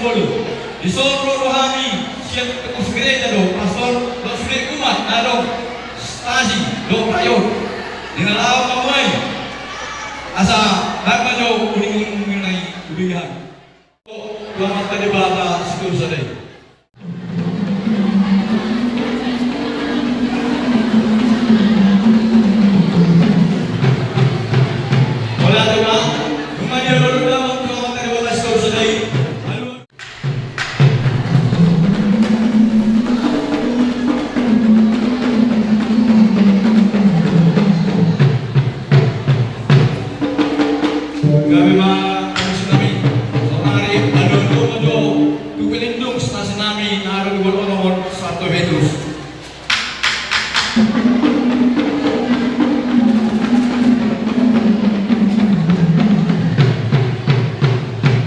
Solo. Isoro rohani siap kekusgereja do pastor do sulit umat ado stasi do prayon. Dinalaw mamay asa nagmanyo uning-uning na ubihan. Selamat tadi bata sekolah sadai. Wala diba? Kumanya lolo dalam selamat tadi bata sekolah sadai. Kami stasi nami naroon nomor 1 Petrus.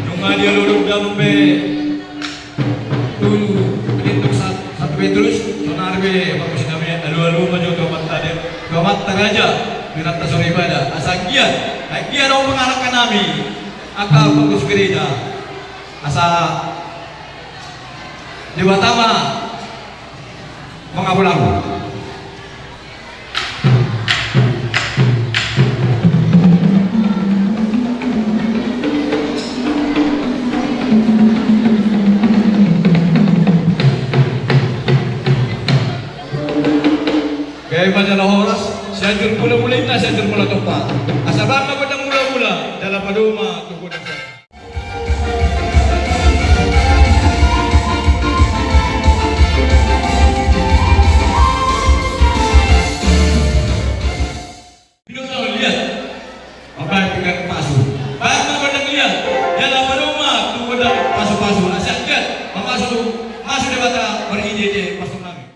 Nung dia lulog dalam be dulu pelindung 1 Petrus, sonar be bagus kami alu-alu maju gamat taraja minat tasong ibadah asagian agian ang pangarakan nami akal bagus gereja asa Dewa Tama mengabu-abu. Gaya banyak horas, saya mula-mula ina, saya mula topa. Asal bangga pada mula-mula dalam paduma kemudian. Masuk dewata berijin pastor nami.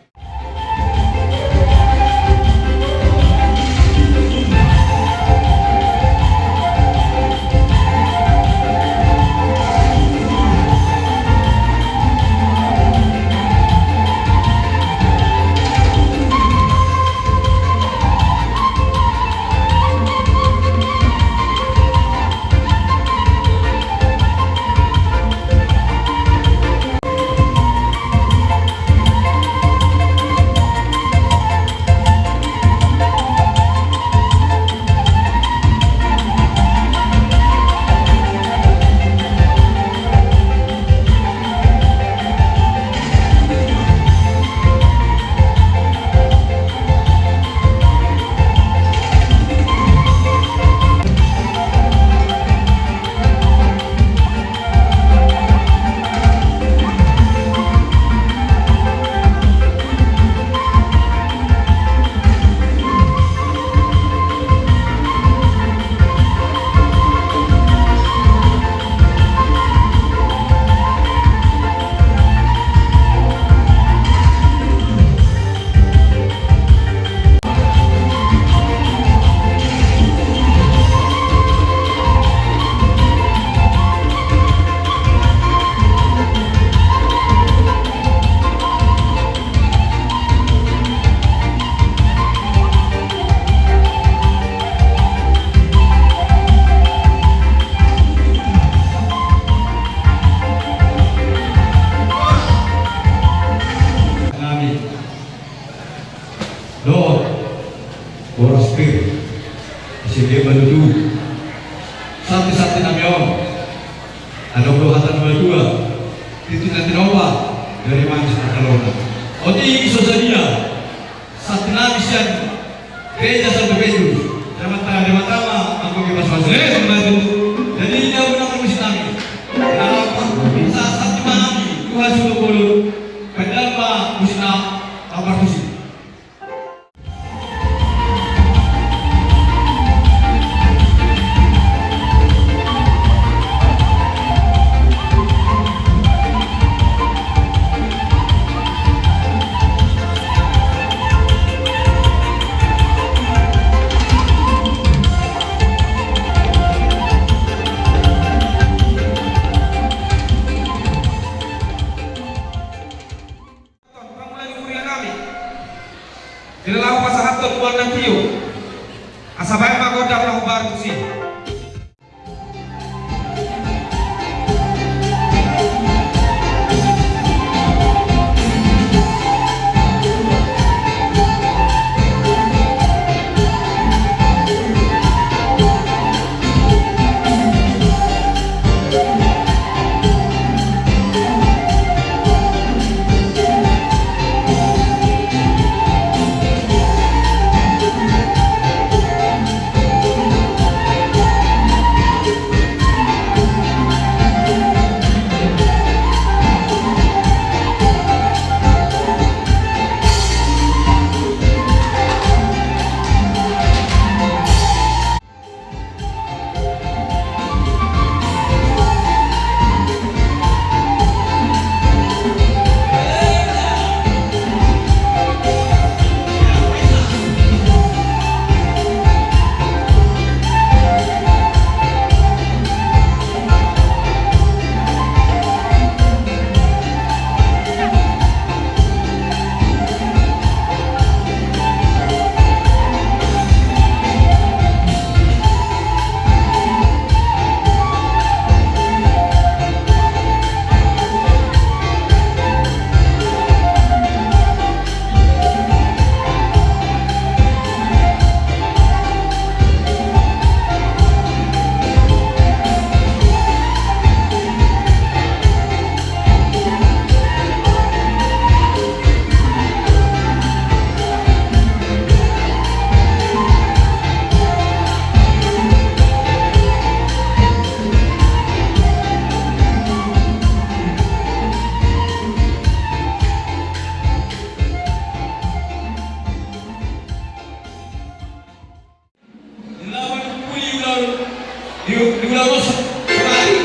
diulang sekali.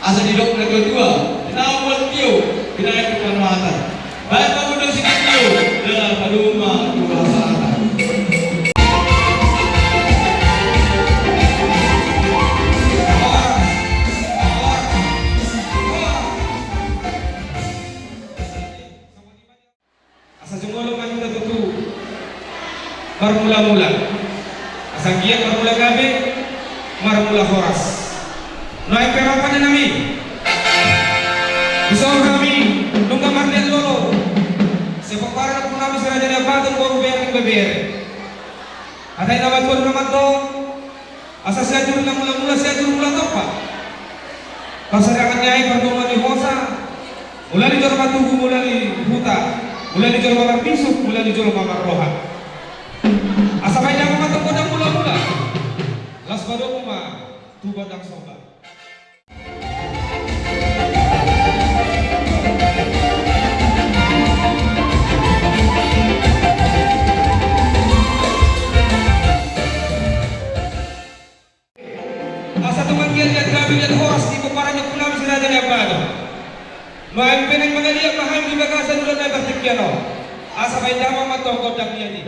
Asa di dok kedua, dinawal tio, dinaikan pengamatan. Baik pemuda sini tio, dengan paduma dua saatan. Asa jumolo man yung natutu marmula-mula. Asa giat marmula gabi, marmula horas. No ay perapan na nami. Isor kami nung kamar ni lolo. Sepak para po namin sa radya na batang boro bere bebere. At ay nawad ko naman to. Asa siya juro lang mula-mula siya juro mula to pa. Pasarakan niya ay pardungan ni Hosa. Mula ni joro matugu mula ni Huta. Mula ni joro mamar pisuk, mula ni joro mamar roha. Asa may dama matungkod ang mula-mula. Las bado mo ma, tubad ang soba. Asa tumanggian lihat gabi lihat horas di peparanya pulang sila dari abado. Main peneng mengalia paham di bagasan ulan ay bertikiano. Asa may dama matungkod ang niya di.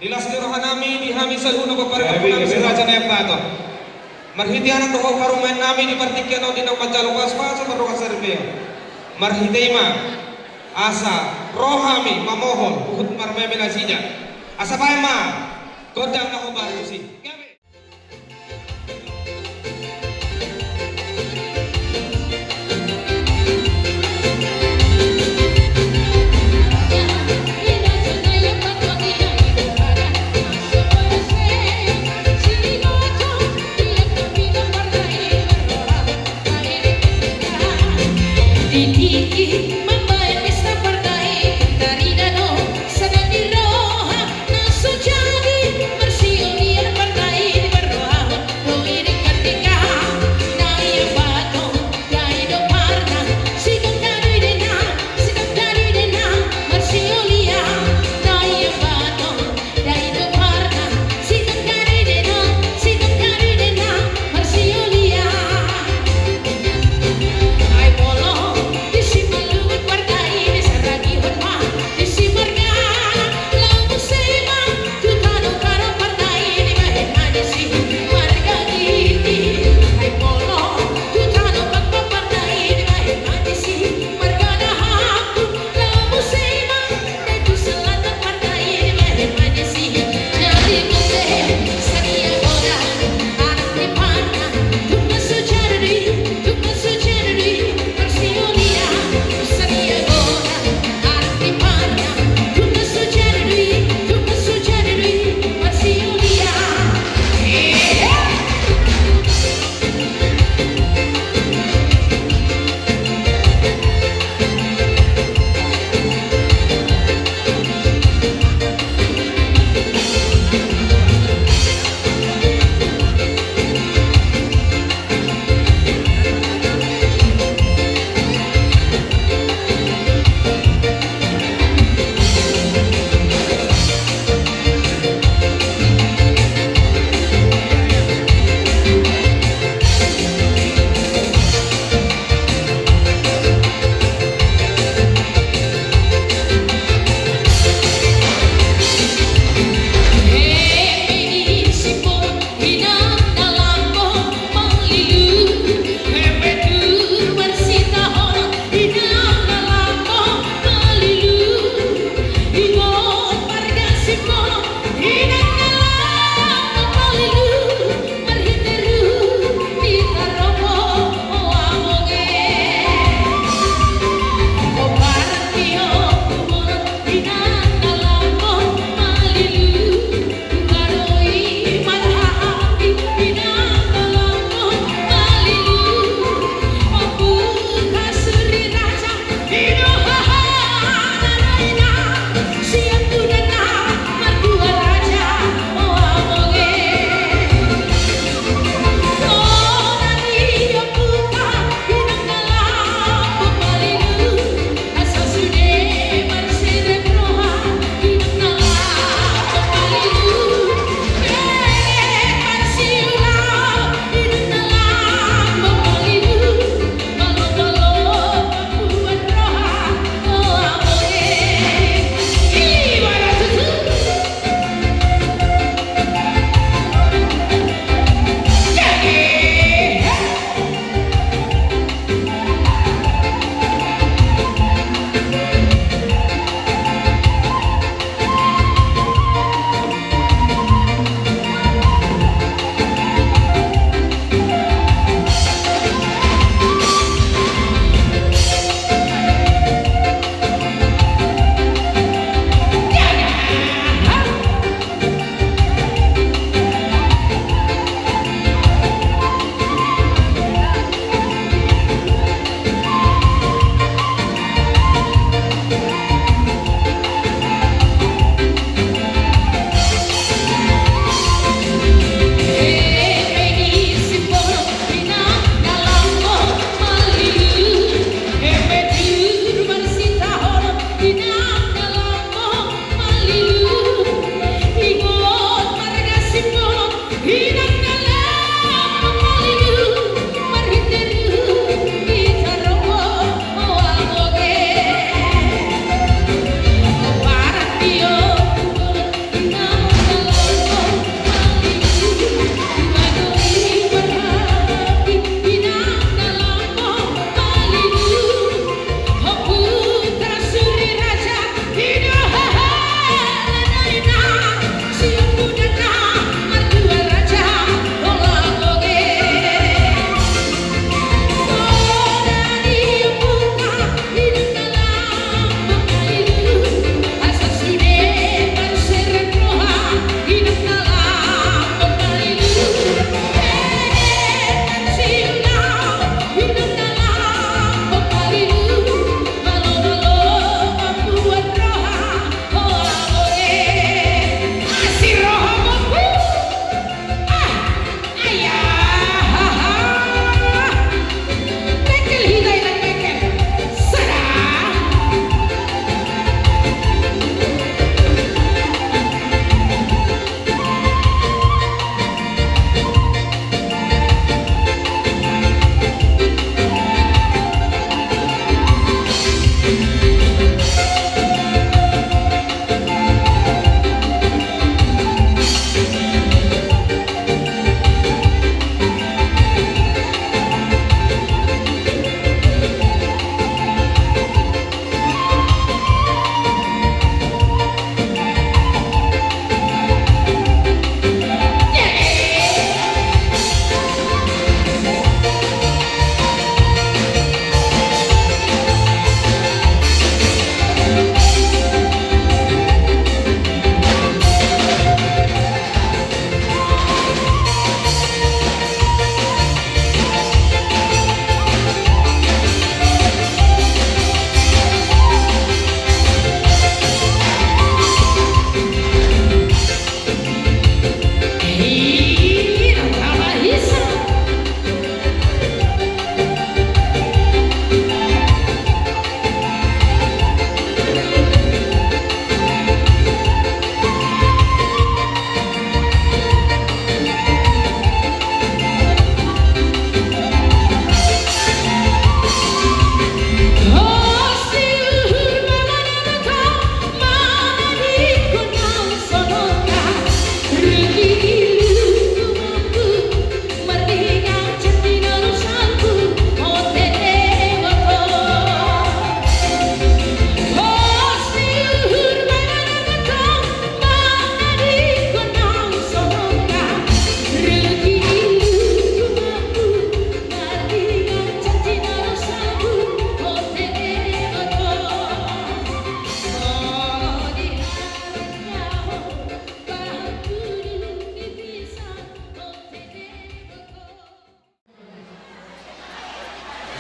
Dilaslirahan namin di Hami sa luna paparang namin sa Raja na Yapato. Marhitihan ang tukaw karumayan namin di Partikyan o din ang Madjalukas pa sa Marukas Serbia. Marhitema asa rohami mamohon uhud marmeme na siya. Asa pa ma kodang na kubaru si. Membayar pesta partai dari danau sedang diroha naso jadi bersiul dia partai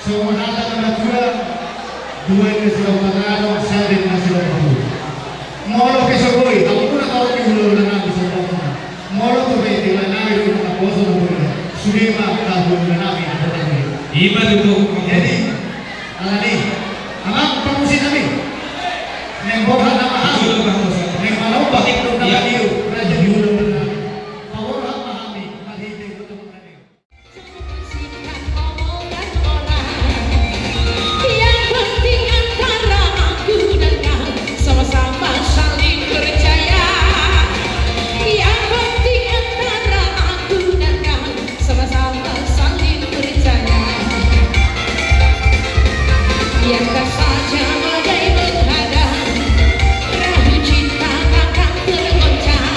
So manata naman dua ini sila magrano, sa rin na sila mahu. Molo ke sogoy, ako na tawag yung hulo na namin sa mga. Molo to ba ito na namin yung mga poso na hulo. Sulima kahul na namin ang pagkakas. Ima dito. Jadi, alani, ang pamusin namin. Neng bokha na mahal. Neng malaw bakit nung nakaliw. Raja di hulo na namin. Pawala mahami, mahitig ko ito mga niyo. Singkat omongan orang. Yang penting antara aku dan kau sama-sama saling percaya. Yang penting antara aku dan kau sama-sama saling percaya. Biarkan saja badai menghadang, perahu cinta akan tergoncang.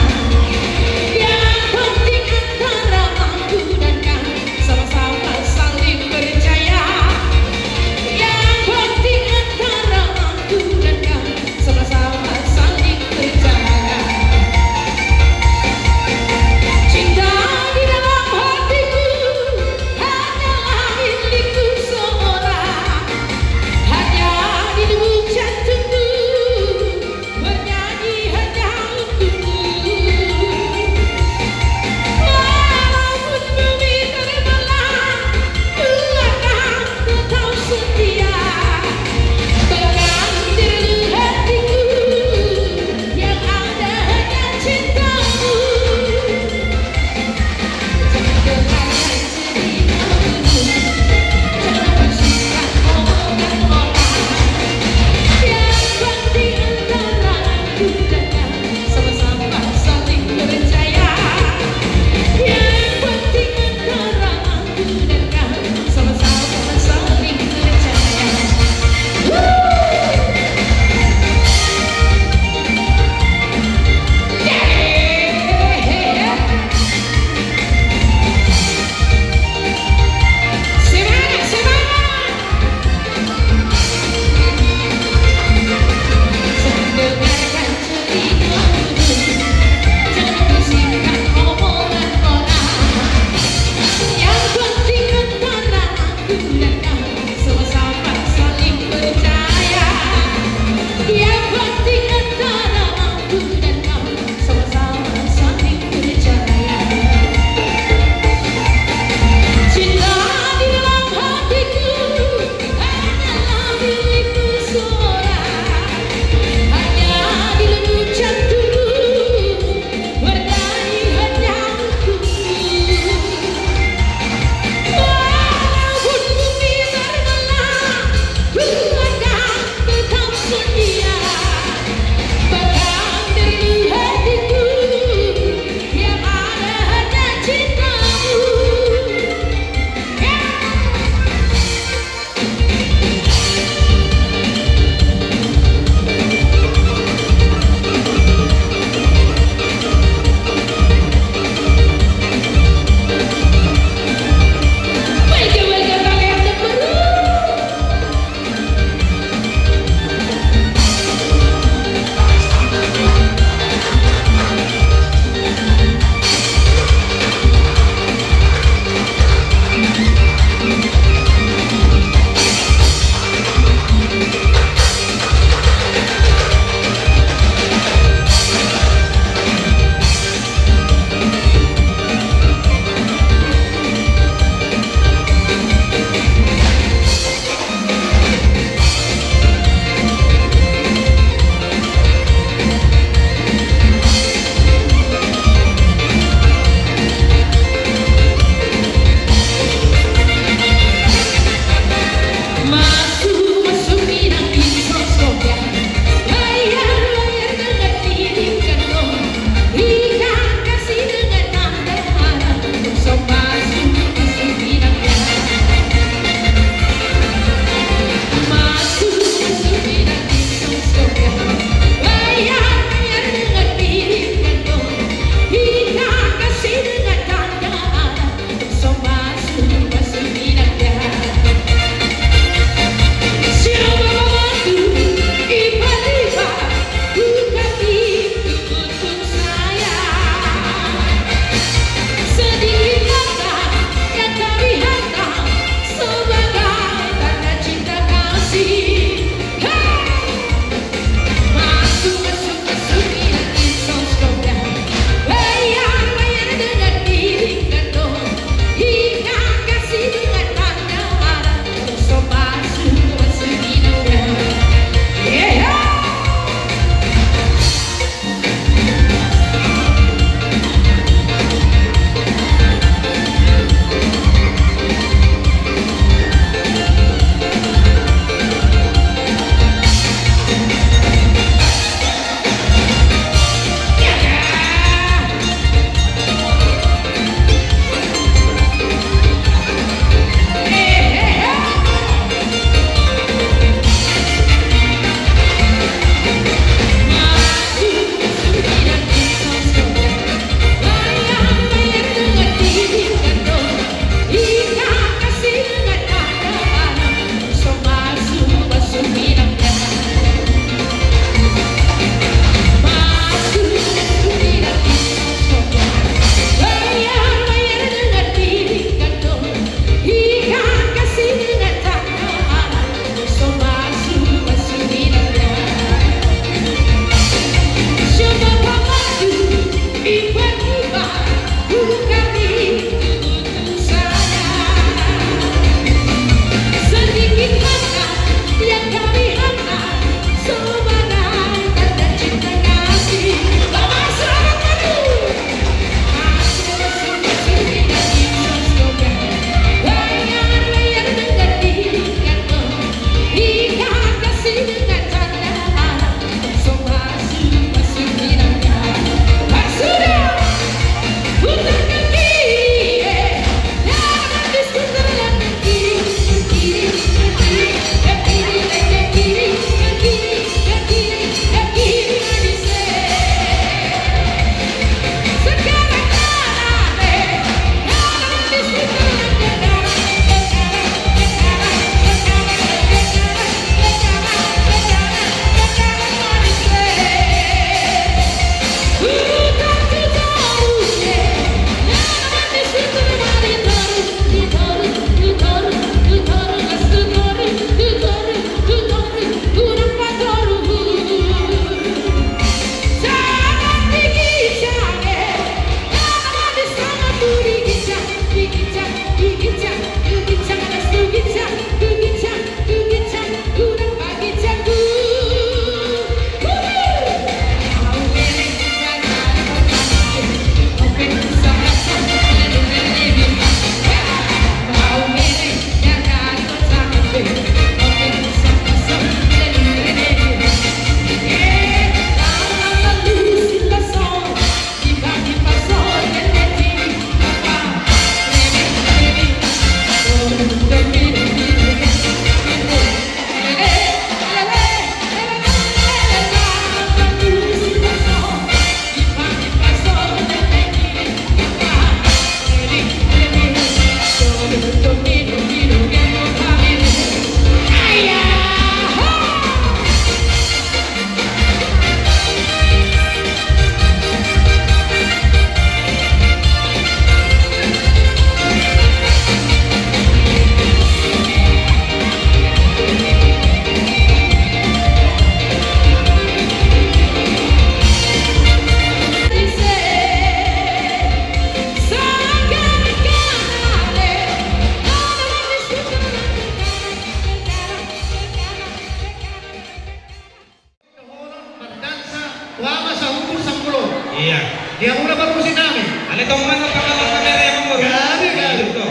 Wama sa hukum sa pulo. Iya. Dia muna bagusin namin. Ano itong man ng pagkakakamera yung mo? Grabe, grabe. Ito.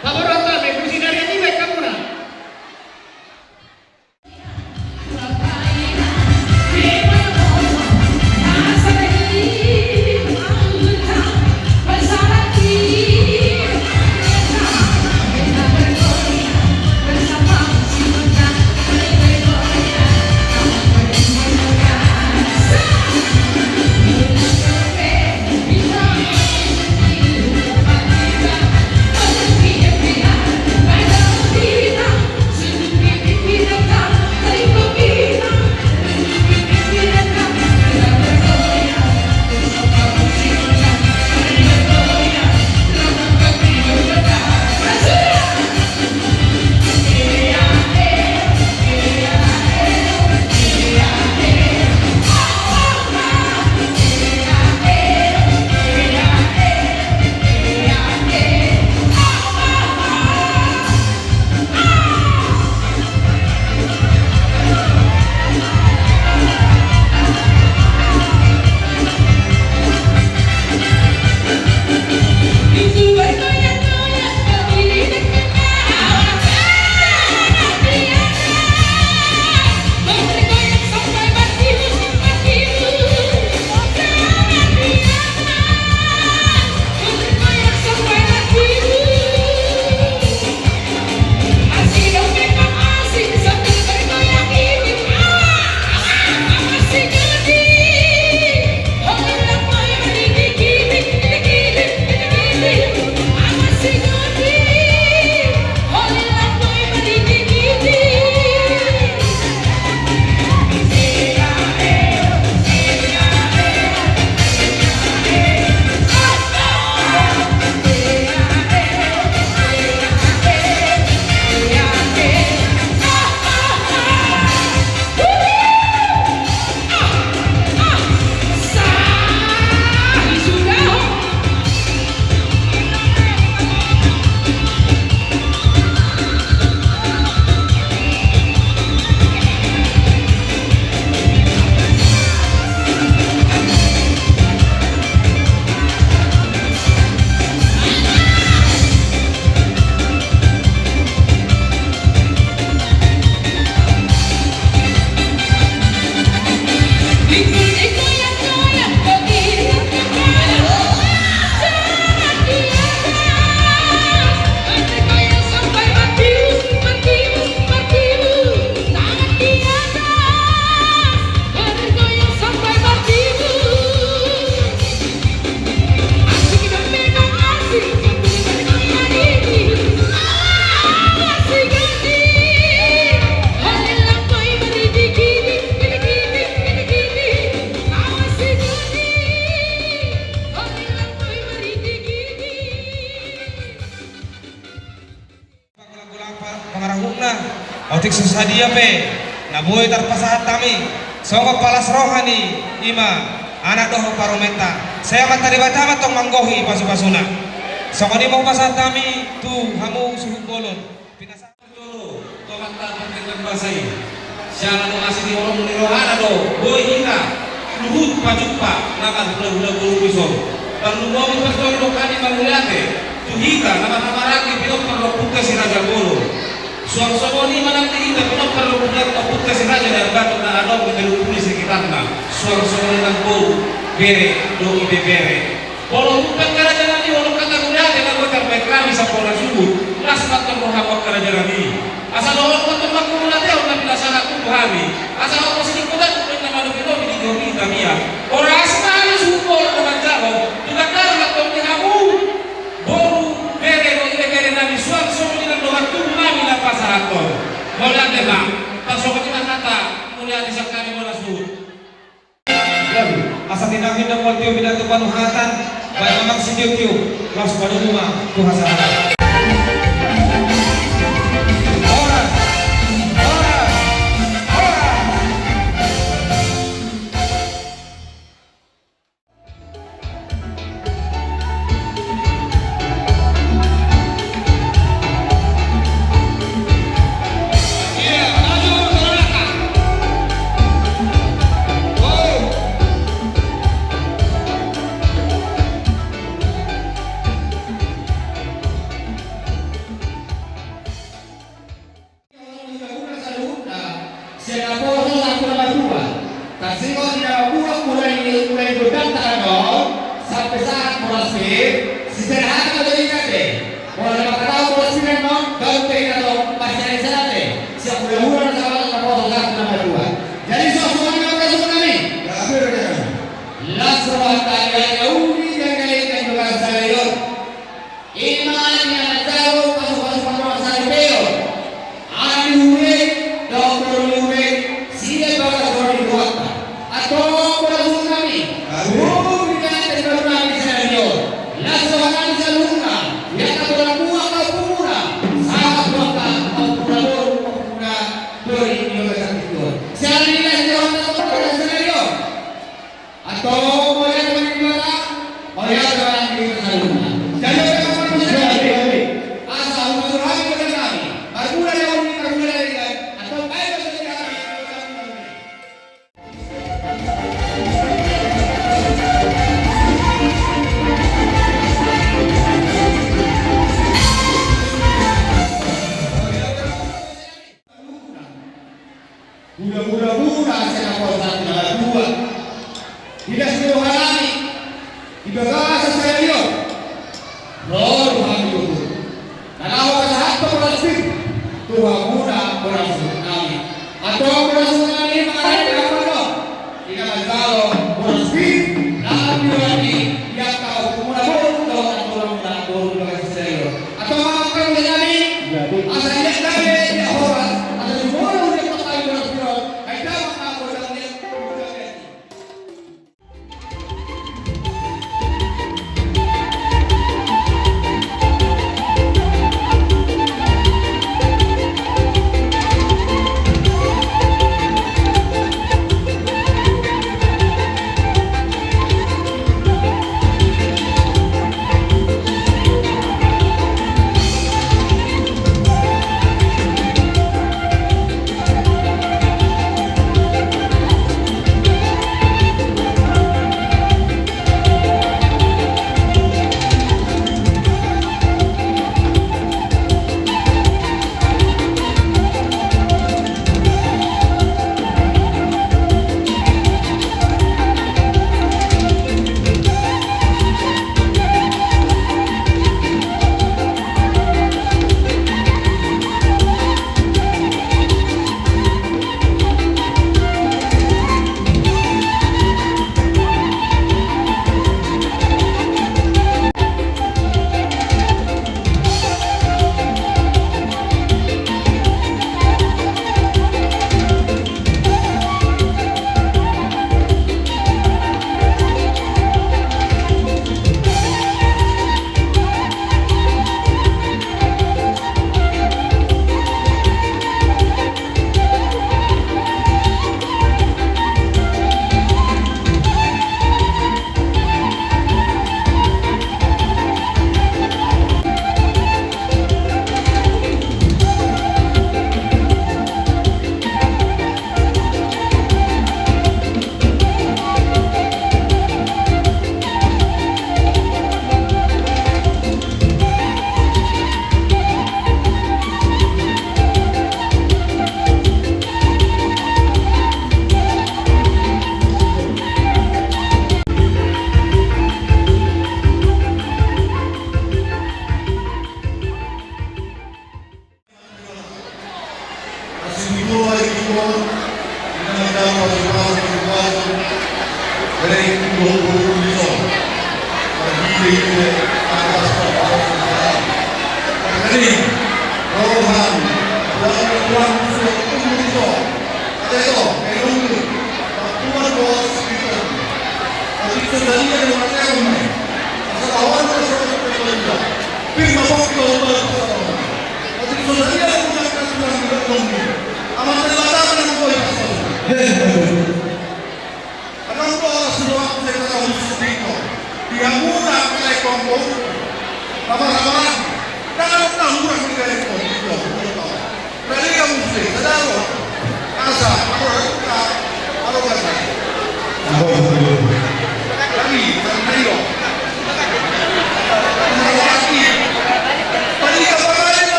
Paboran namin, kung sinarihan ni Mike ka muna. Otik susadia pe, nabuhay tarpasahat kami. Songkok palas rohani, ima, anak doho parometa. Saya matari batama tong manggohi pasu-pasuna. Songkok di mau pasahat kami, tu hamu suhu bolon. Pinasa dulu, tomata penting basai. Siapa mau ngasih di orang menirohana do, boy hina, luhut pajukpa, nakan hula-hula bulu pisau. Dan lu mau bertolong dokani manguliate, tu hita, nama-nama raki, pinok perlu buka si raja bulu. Suang-suang ini mana kita pun perlu buka si raja dan batu na adom menelu pulis sekitarnya. Suang-suang ini nang bolu bere do ibe bere. Walau bukan kerajaan nanti, walau kata muda dengan berkat baik kami sapora subuh, nasmat termohon kerajaan ini. Asal orang kata maku muda teh orang bila sana aku kami. Asal orang sini kuda kuda nama lebih lebih di domi kami ya. Orang asal subuh orang teman jauh, juga kalau nak kau kamu bolu bere do ibe bere nabi suang-suang ini nang doa tu kami nak pasaraton. Mulai tema, pasok kita kata mulai disak kami mulai subuh. asa tinahin ng multiyo binato panuhatan, baik memang sidiyo-tiyo, las panunuma, tuhasana. Lasro tayo uli yang kalian juga sayo. Iman yang jauh pasuk-pasuk pasal beo. Aniwe doktor Luwe sila baga dori kuata. Atau kurang kami. Aku kita terus kami sayo. Lasro kami salunga. Yang kita buat kau pura. Sangat bangga kau pura dori juga sakit. Sekali lagi orang doktor sayo. Atau boleh menerima, boleh orang kita salunga. Jangan kamu bersedih. Asal unsur kami kepada kami. Berguna yang kami berguna dengan atau baik bersedih kami. Mudah-mudah saya dapat satu dua. Tidak seluruh halami ibadah saya dia roh kami itu kalau saat berasik Tuhan muda berasik kami atau berasik kami mengalami apa dong tidak kalau berasik kami lagi yang tahu muda atau muda dengan saya atau apa yang kami asalnya kami tidak horas atau semua udah pakai berasik ada apa dalam dia.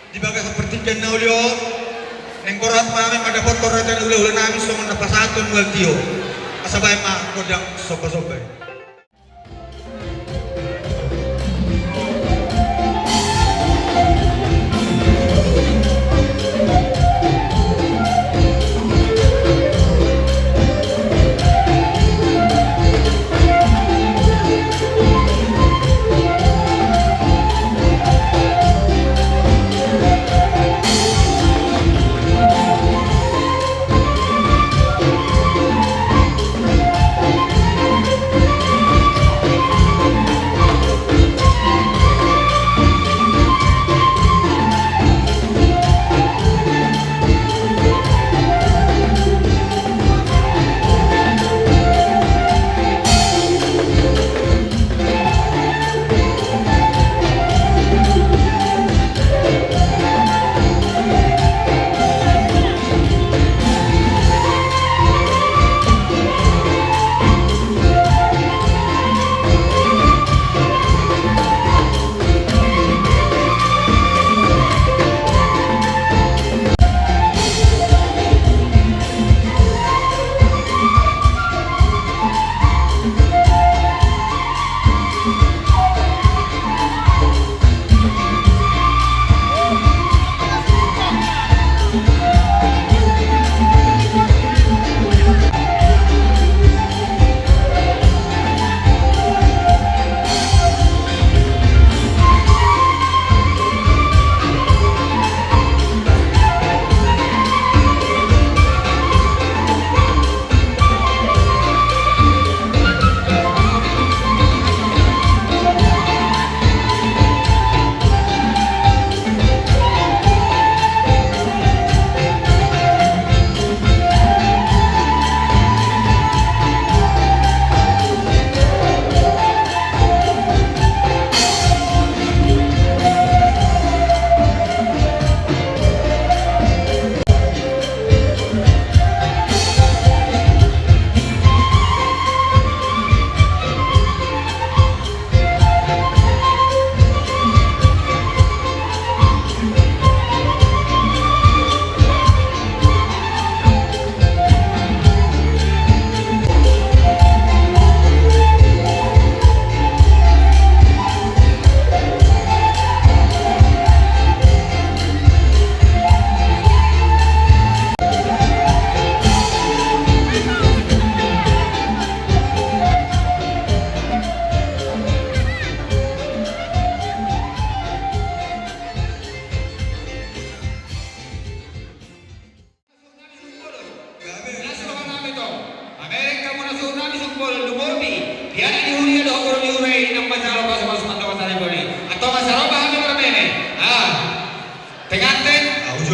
Di bagai seperti kenal dia Nengkorat namin madapot korat dan ulah-ulah namin semua napasatun ngal tiyo. Asabay kodang soba-soba.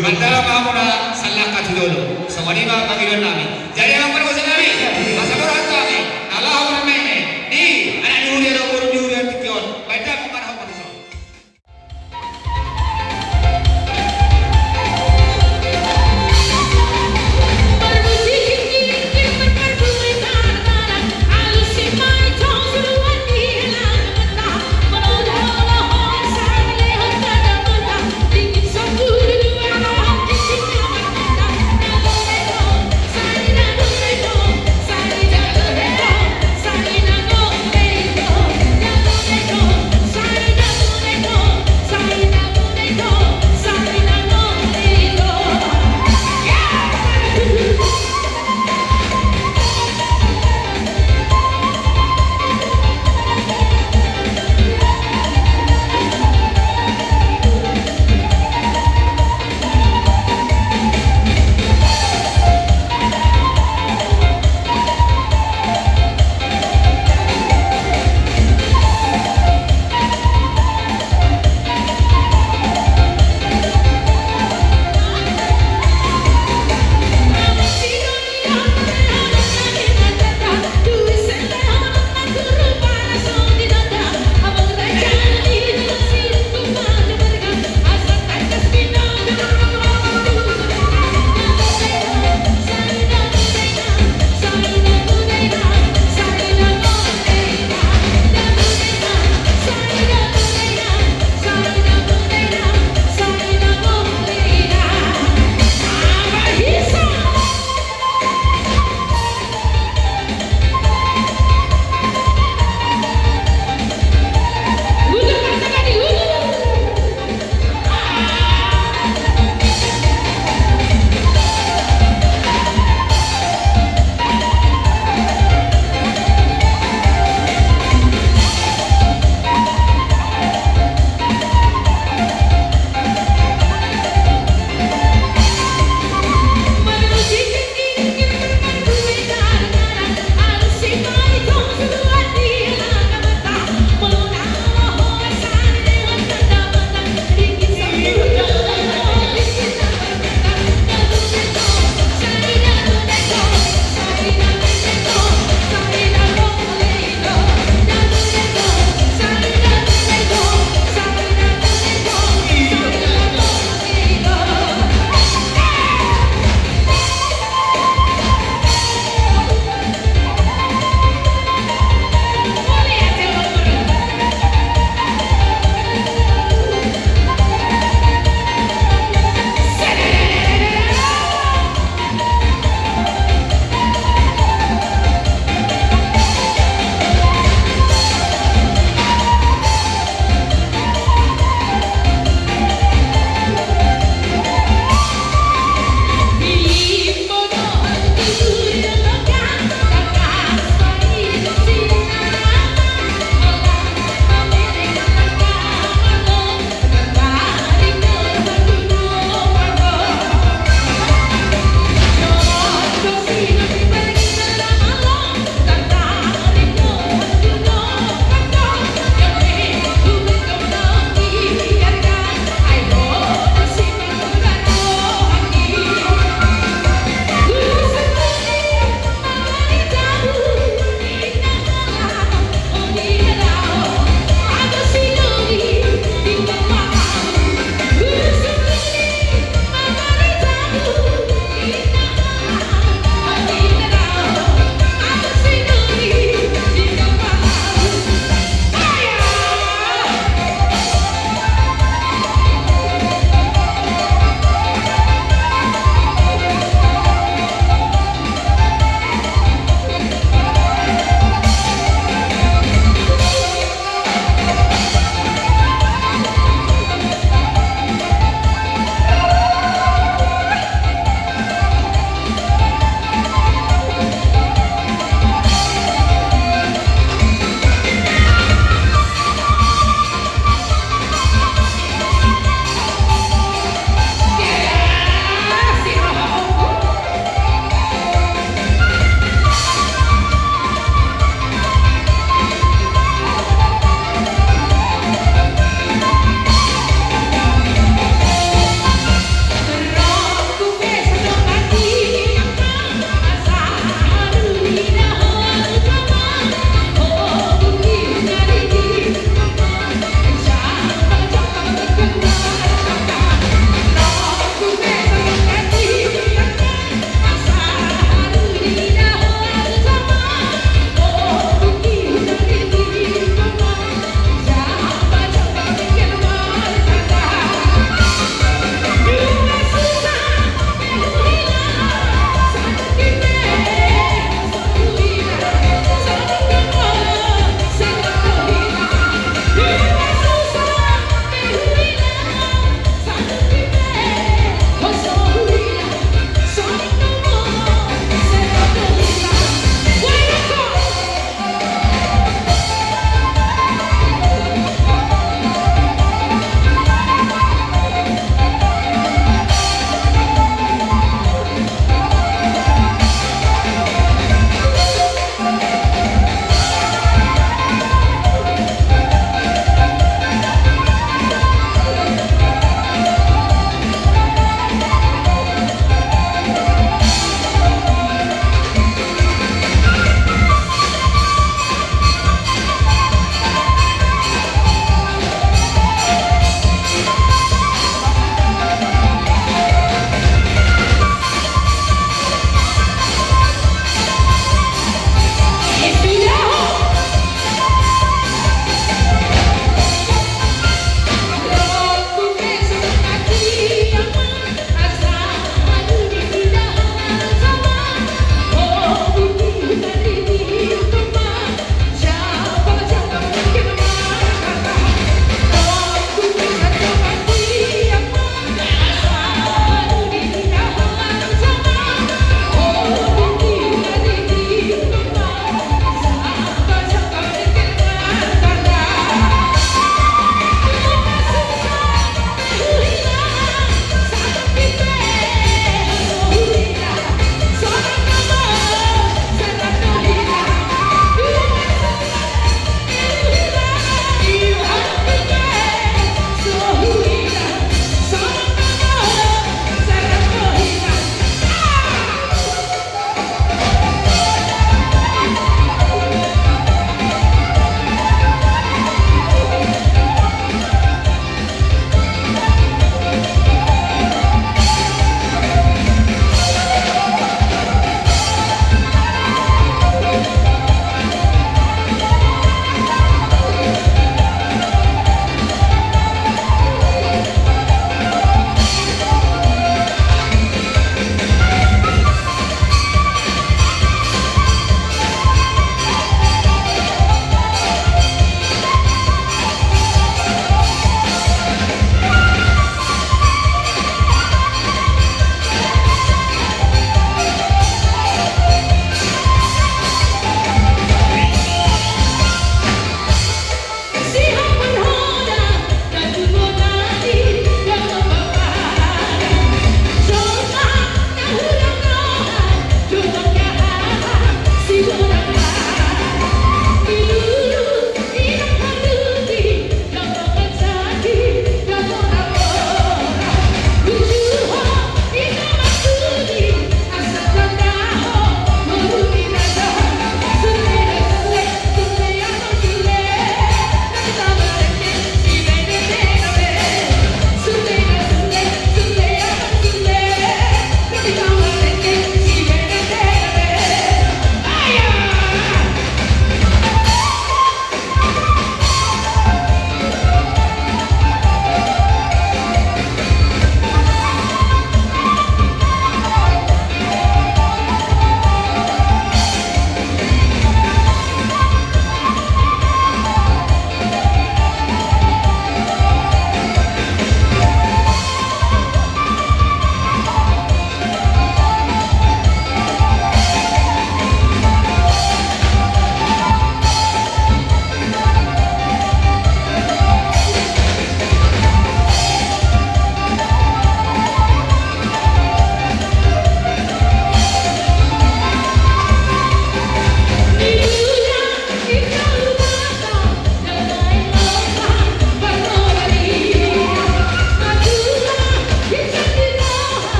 Mandala mahamuna salakat dulu. Semua ini Panginoon namin. Jadi ang panahon sa namin, masaburahan kami, alahaw namin,